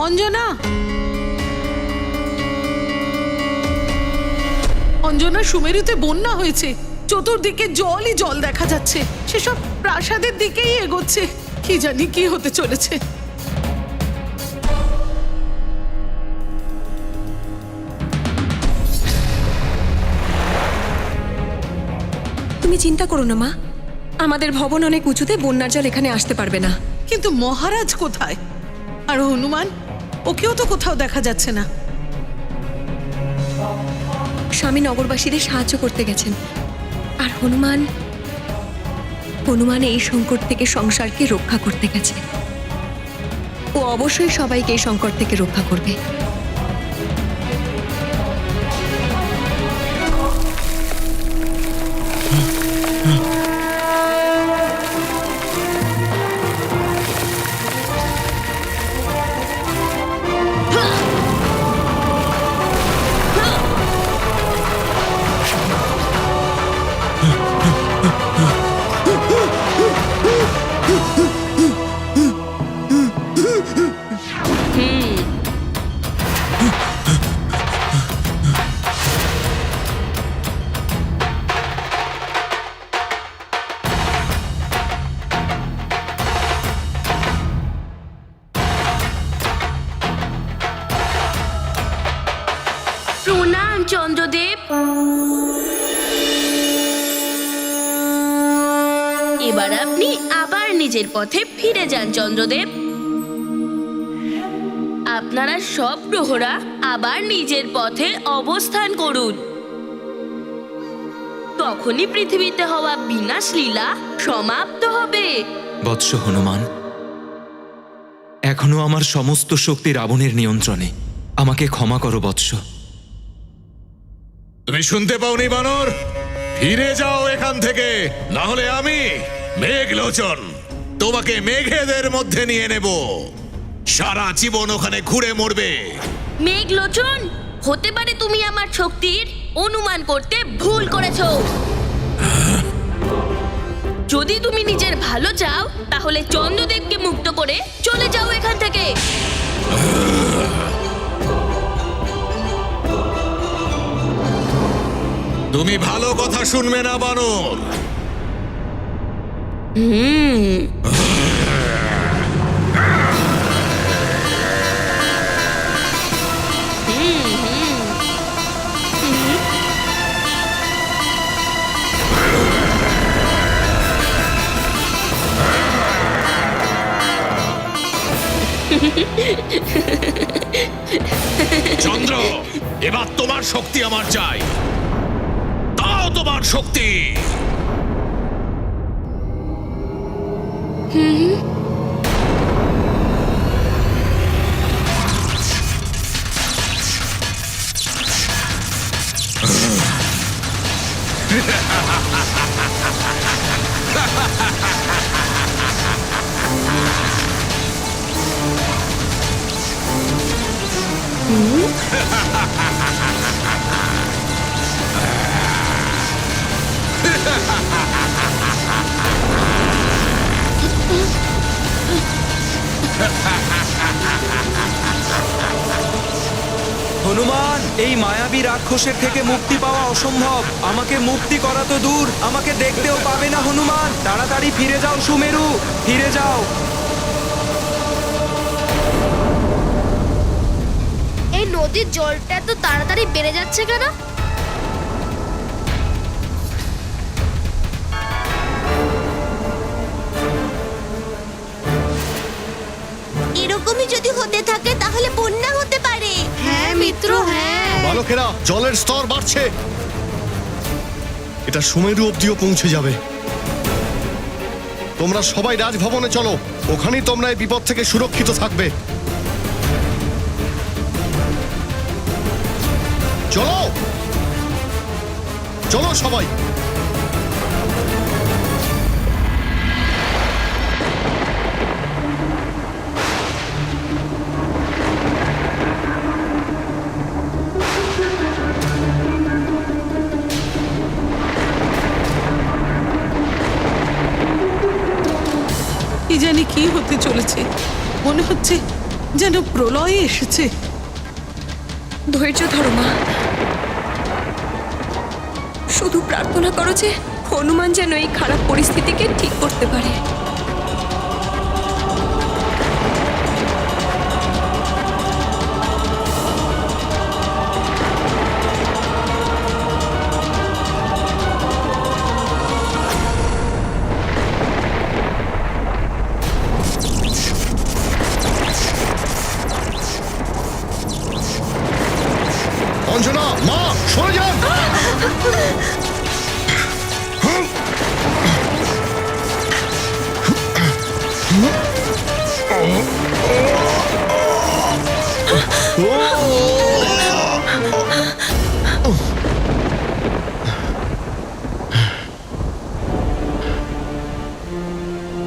অঞ্জনা, অঞ্জনা, সুমেরুতে বন্যা হয়েছে। চতুর্দিকে জলই জল দেখা যাচ্ছে। সেসব প্রাসাদের দিকেই এগোচ্ছে। কি জানি কি হতে চলেছে। তুমি চিন্তা করো না মা, আমাদের ভবন অনেক উঁচুতে, বন্যার জল এখানে আসতে পারবে না। কিন্তু মহারাজ কোথায়? আর হনুমান, ওকেও তো কোথাও দেখা যাচ্ছে না। স্বামী নগরবাসীদের সাহায্য করতে গেছেন। আর হনুমান এই সংকট থেকে সংসারকে রক্ষা করতে গেছে। ও অবশ্যই সবাইকে এই সংকট থেকে রক্ষা করবে। প্রণাম চন্দ্রদেব। এবার আপনি আবার নিজের পথে ফিরে যান চন্দ্রদেব। আপনারা সব প্রহরা আবার নিজের পথে অবস্থান করুন। তখনই পৃথিবীতে হওয়া বিনাশ লীলা সমাপ্ত হবে। বৎস হনুমান, এখনো আমার সমস্ত শক্তি রাবণের নিয়ন্ত্রণে। আমাকে ক্ষমা করো বৎস। তুমি শুনতে পাওনি বানর? ফিরে যাও এখান থেকে, না হলে আমি মেঘলোচন তোমাকে মেঘেদের মধ্যে নিয়ে নেব। সারা জীবন ওখানে ঘুরে মরবে। মেঘলোচন, হতে পারে তুমি আমার শক্তির অনুমান করতে ভুল করেছো। যদি তুমি নিজের ভালো চাও তাহলে চন্দ্রদেবকে মুক্ত করে চলে যাও এখান থেকে। তুমি ভালো কথা শুনবে না বানর। চন্দ্র, এবার তোমার শক্তি আমার চাই। দাও তোমার শক্তি। হনুমান, এই মায়াবী রাক্ষসের থেকে মুক্তি পাওয়া অসম্ভব। আমাকে মুক্তি করা তো দূর, আমাকে দেখতেও পাবে না। হনুমান, তাড়াতাড়ি ফিরে যাও সুমেরু, ফিরে যাও। এই নদীর জলটা এত তাড়াতাড়ি বেড়ে যাচ্ছে কেন? এরকমই যদি হতে থাকে তাহলে বন্যা হতে পারে। হ্যাঁ মিত্র, হ্যাঁ। বালকেরা, জলের স্তর বাড়ছে। এটা সুমেরু অব্দিও পৌঁছে যাবে। তোমরা সবাই রাজভবনে চলো, ওখানেই তোমরা এই বিপদ থেকে সুরক্ষিত থাকবে। চলো চলো সবাই। কি জানি কি হতে চলেছে। মনে হচ্ছে যেন প্রলয় এসেছে। ধৈর্য ধরো মা, শুধু প্রার্থনা করো যে হনুমান যেন এই খারাপ পরিস্থিতিকে ঠিক করতে পারে। অঞ্জনা, মা, সরে যান।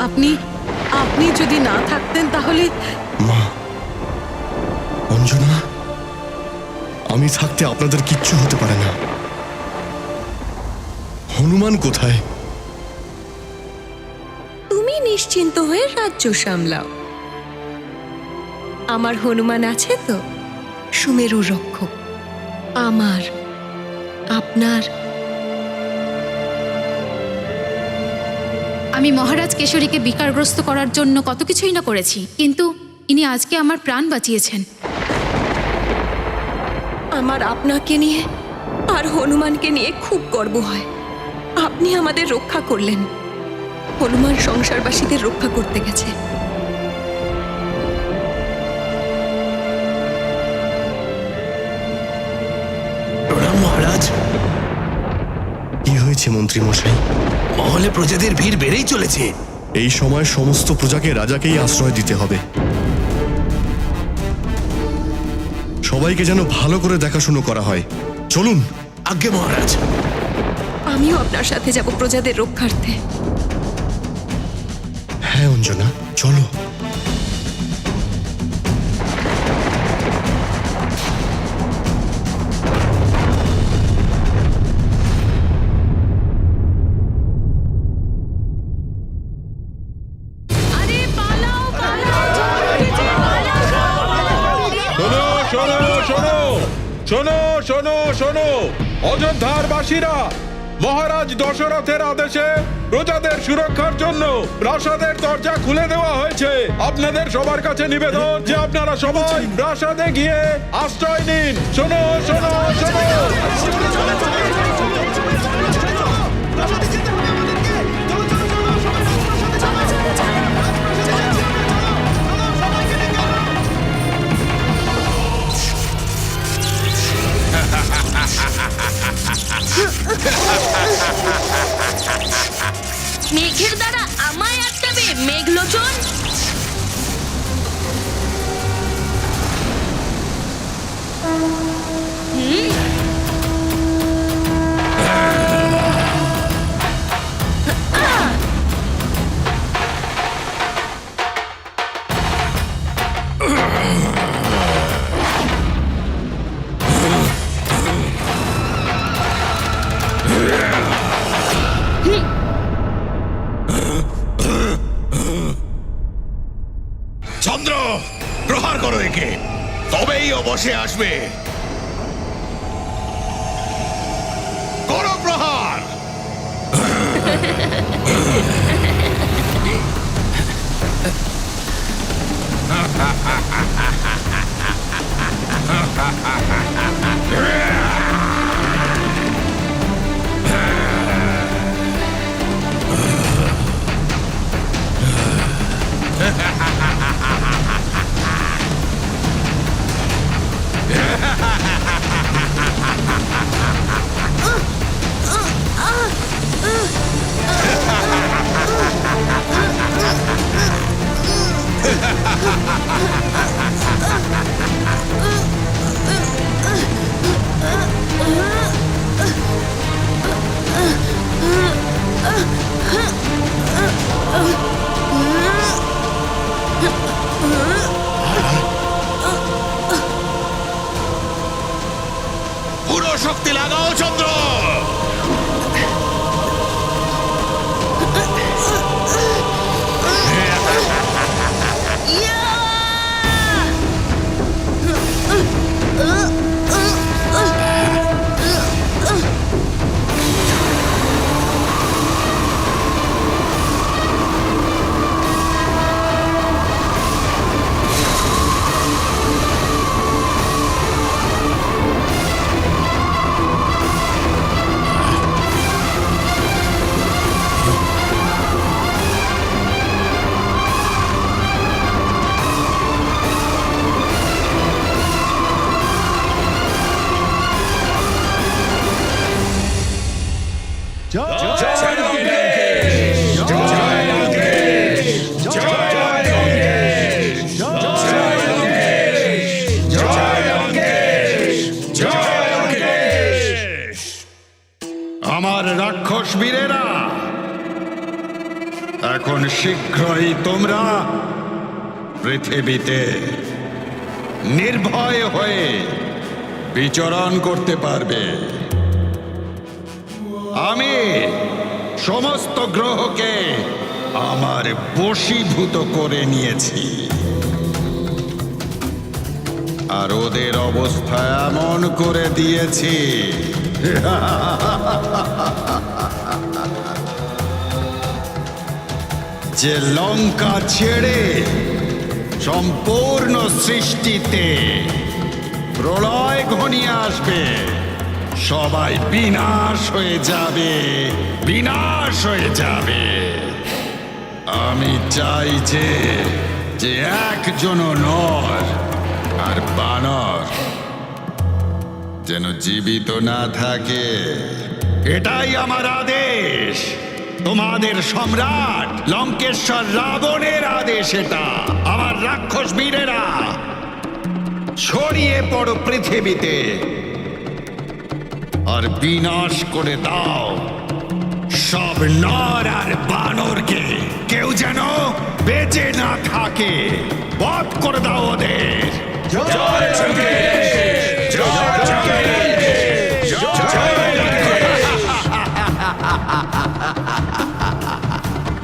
আপনি আপনি যদি না থাকতেন তাহলে। মা, অঞ্জনা, আমি থাকতে আপনাদের কিচ্ছু হতে পারে না। হনুমান কোথায়? তুমি নিশ্চিন্ত হয়ে রাজ্য সামলাও, আমার হনুমান আছে তো, সুমেরু রক্ষক। আমার, আপনার। আমি মহারাজ কেশরীকে বিকারগ্রস্ত করার জন্য কত কিছুই না করেছি, কিন্তু ইনি আজকে আমার প্রাণ বাঁচিয়েছেন। আমার আপনাকে নিয়ে আর হনুমানকে নিয়ে খুব গর্ব হয়। আপনি আমাদের রক্ষা করলেন, হনুমান সংসারবাসীদের রক্ষা করতে গেছে। প্রণাম মহারাজ। কি হয়েছে মন্ত্রী মশাই? মহলে প্রজাদের ভিড় বেড়েই চলেছে। এই সময় সমস্ত প্রজাকে রাজাকেই আশ্রয় দিতে হবে। সবাইকে যেন ভালো করে দেখাশুনো করা হয়। চলুন। আজ্ঞে মহারাজ। আমিও আপনার সাথে যাব প্রজাদের রক্ষার্থে। হ্যাঁ অঞ্জনা, চলো। আরে পালাও, পালাও, শোনো শোনো শোনো শোনো শোনো শোনো অযোধ্যার বাসীরা, মহারাজ দশরথের আদেশে প্রজাদের সুরক্ষার জন্য প্রাসাদের দরজা খুলে দেওয়া হয়েছে। আপনাদের সবার কাছে নিবেদন যে আপনারা সবাই প্রাসাদে গিয়ে আশ্রয় নিন। শোনো শোনো শোনো। মেঘের দ্বারা আমায় আটকাবে মেঘলোচন? চন্দ্র, প্রহার করো একে, তবেই ও বসে আসবে। করো প্রহার। এখন শীঘ্রই তোমরা পৃথিবীতে নির্ভয় হয়ে বিচরণ করতে পারবে। আমি সমস্ত গ্রহকে আমার বশীভূত করে নিয়েছি, আর ওদের অবস্থা এমন করে দিয়েছি যে লঙ্কা ছেড়ে সম্পূর্ণ সৃষ্টিতে প্রলয় ঘনিয়ে আসবে। সবাই বিনাশ হয়ে যাবে, বিনাশ হয়ে যাবে। আমি চাই যে একজন নর আর বানর যেন জীবিত না থাকে। এটাই আমার আদেশ, তোমাদের সম্রাট লঙ্কেশ্বর রাবণের আদেশ এটা। আমার রাক্ষস বীরেরা ছড়িয়ে পড়ো পৃথিবীতে আর বিনাশ করে দাও সব নর আর বানরকে। কেউ যেন বেঁচে না থাকে, বধ করে দাও ওদের।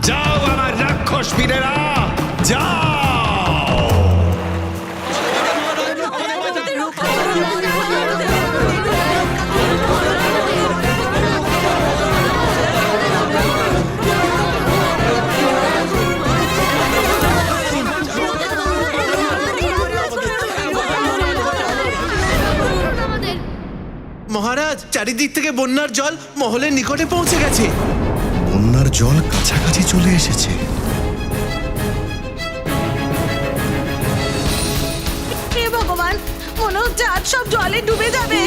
যাও আমার রাক্ষস বীরেরা, যাও। মহারাজ, চারিদিক থেকে বন্যার জল মহলের নিকটে পৌঁছে গেছে। বন্যার জল কাছাকাছি চলে এসেছে। হে ভগবান, মনে হচ্ছে আজ সব জলে ডুবে যাবে।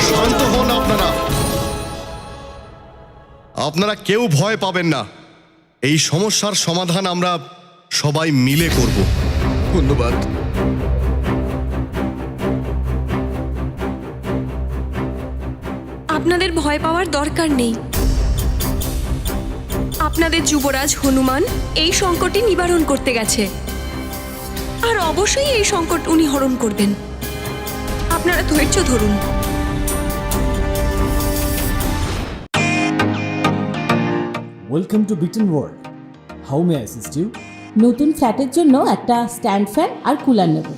শান্ত হন আপনারা, আপনারা কেউ ভয় পাবেন না। এই সমস্যার সমাধান আমরা সবাই মিলে করব। ধন্যবাদ। আপনাদের ভয় পাওয়ার দরকার নেই। আপনাদের যুবরাজ হনুমান এই সংকটই নিবারণ করতে গেছে, আর অবশ্যই এই সংকট উনি হরণ করবেন। আপনারা ধৈর্য ধরুন। Welcome to Bitten world. How may I assist you? নতুন ফ্ল্যাটের জন্য একটা স্ট্যান্ড ফ্যান আর কুলার নেব।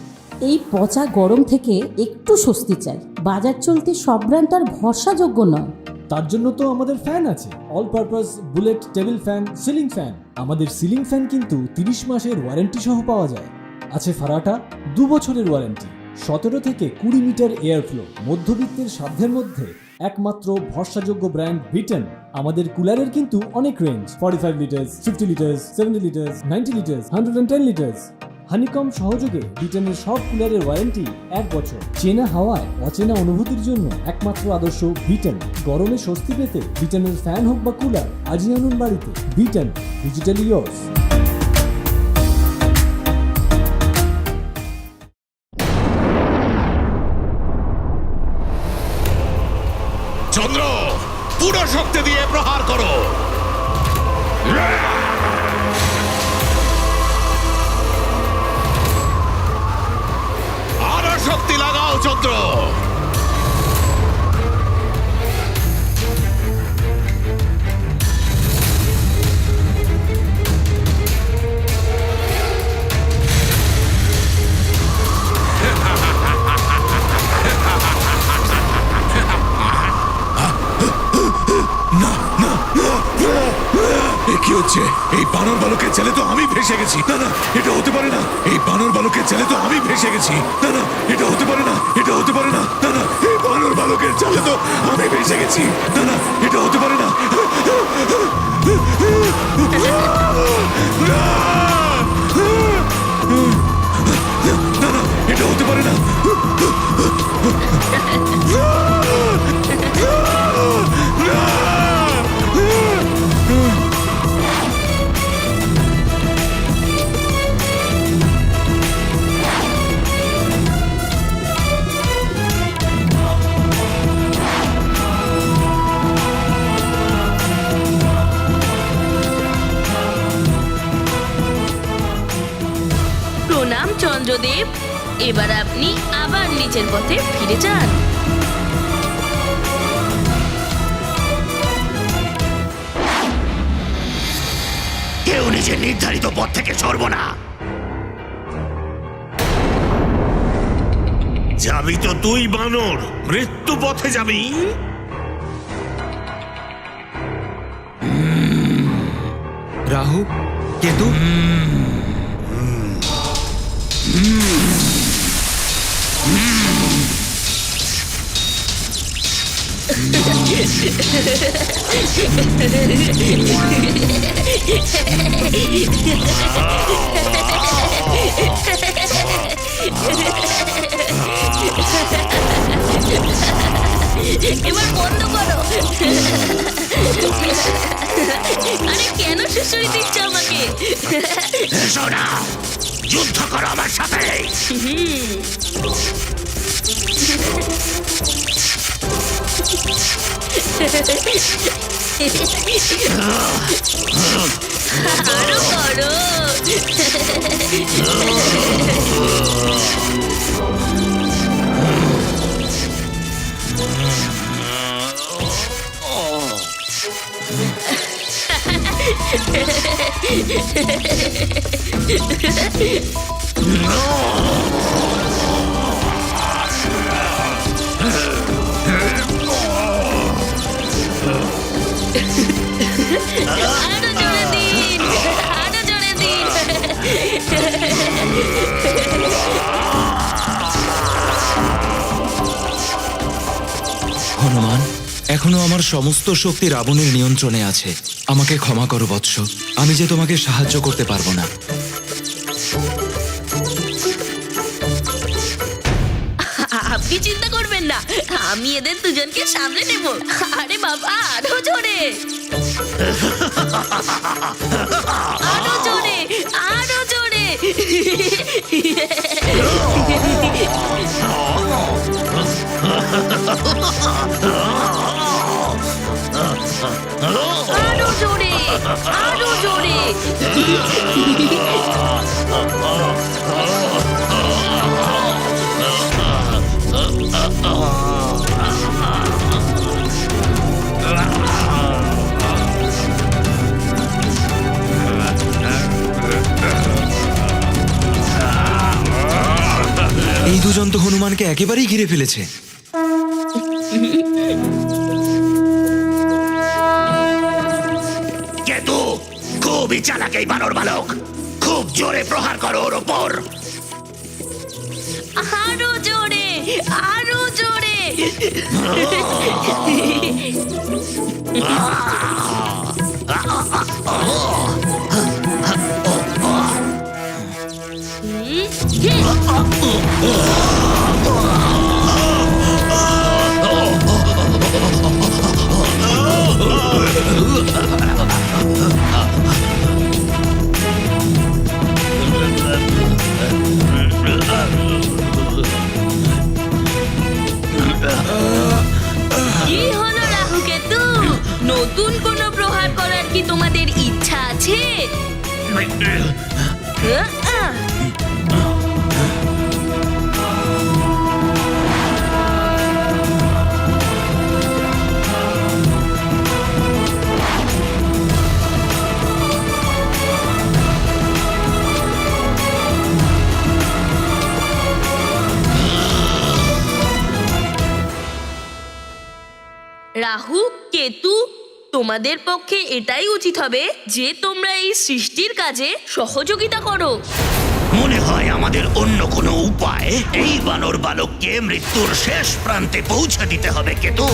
এই পচা গরম থেকে একটু স্বস্তি চাই। বাজার চলতে সব ব্র্যান্ড আর ভরসাযোগ্য নয়। তার জন্য তো আমাদের ফ্যান আছে, all purpose bullet table fan, ceiling fan. আমাদের সিলিং ফ্যান কিন্তু 30 মাসের ওয়ারেন্টি সহ পাওয়া যায়। আছে ফারাটা 2 বছরের ওয়ারেন্টি, 17 থেকে 20 মিটার এয়ার ফ্লো। মধ্যবিত্তের সাধ্যের মধ্যে একমাত্র ভরসাযোগ্য ব্র্যান্ড বিটেন। আমাদের কুলারের কিন্তু অনেক range, 45 litres, 50 litres, 70 litres, 90 litres, 110 litres. Honeycomb সহযোগে বিটেনের সব কুলারের ওয়ারেন্টি 1 বছর। চেনা হাওয়ায় অচেনা অনুভূতির জন্য একমাত্র আদর্শ বিটেন। গরমে স্বস্তি পেতে বিটেনের ফ্যান হোক বা কুলার, আজই আনুন বাড়িতে। Beaten, digitally yours. চন্দ্র, পুরো শক্তি দিয়ে প্রহার করো। আরো শক্তি লাগাও চন্দ্র। কি হচ্ছে? এই বানর বালকের ছেলে তো আমি ভেসে গেছি। না না, এটা হতে পারে না। এই বানর বালকের ছেলে তো আমি ভেসে গেছি। না না, এটা হতে পারে না, এটা হতে পারে না। না না, এই বানর বালকের ছেলে তো আমি ভেসে গেছি। না না, এটা হতে পারে না। না না, এটা হতে পারে না। চন্দ্রদেব, এবার আপনি আবার নিচের পথে ফিরে যান। কেউ নিজের নির্ধারিত পথ থেকে সরব না। যাবি তো তুই বানর, মৃত্যু পথে যাবি। রাহু, কেতু, এবার বন্ধ করো। আরে কেন সুশ্রী দিচ্ছ আমাকে? এসো না, যুদ্ধ করো আমার সাথে। আরো করো। আরো জোরে দিন, আরো জোরে দিন। হনুমান, এখনো আমার সমস্ত শক্তি রাবণের নিয়ন্ত্রণে আছে। আমাকে ক্ষমা করো বৎস, আমি যে তোমাকে সাহায্য করতে পারবো না। আপনি চিন্তা করবেন না, আমি এদের দুজনকে সামলে নেব। আরে বাবা, আরো জোরে, আরো জোরে, আরো জোরে। আরো জোরে, আরো জোরে। এই দুজন তো হনুমানকে একেবারেই ঘিরে ফেলেছে। কেতু, খুবই চালাক এই বানর বালক। খুব জোরে প্রহার করো ওর ওপর। আরো জোরে, আরো জোরে। কি হলো রাহু কেতু? নতুন কোনো প্রহার করার কি তোমাদের ইচ্ছা আছে? রাহু, কেতু, তোমাদের পক্ষে এটাই উচিত হবে যে তোমরা এই সৃষ্টির কাজে সহযোগিতা করো। মনে হয় আমাদের অন্য কোনো উপায় এই বানর বালককে মৃত্যুর শেষ প্রান্তে পৌঁছে দিতে হবে কেতু।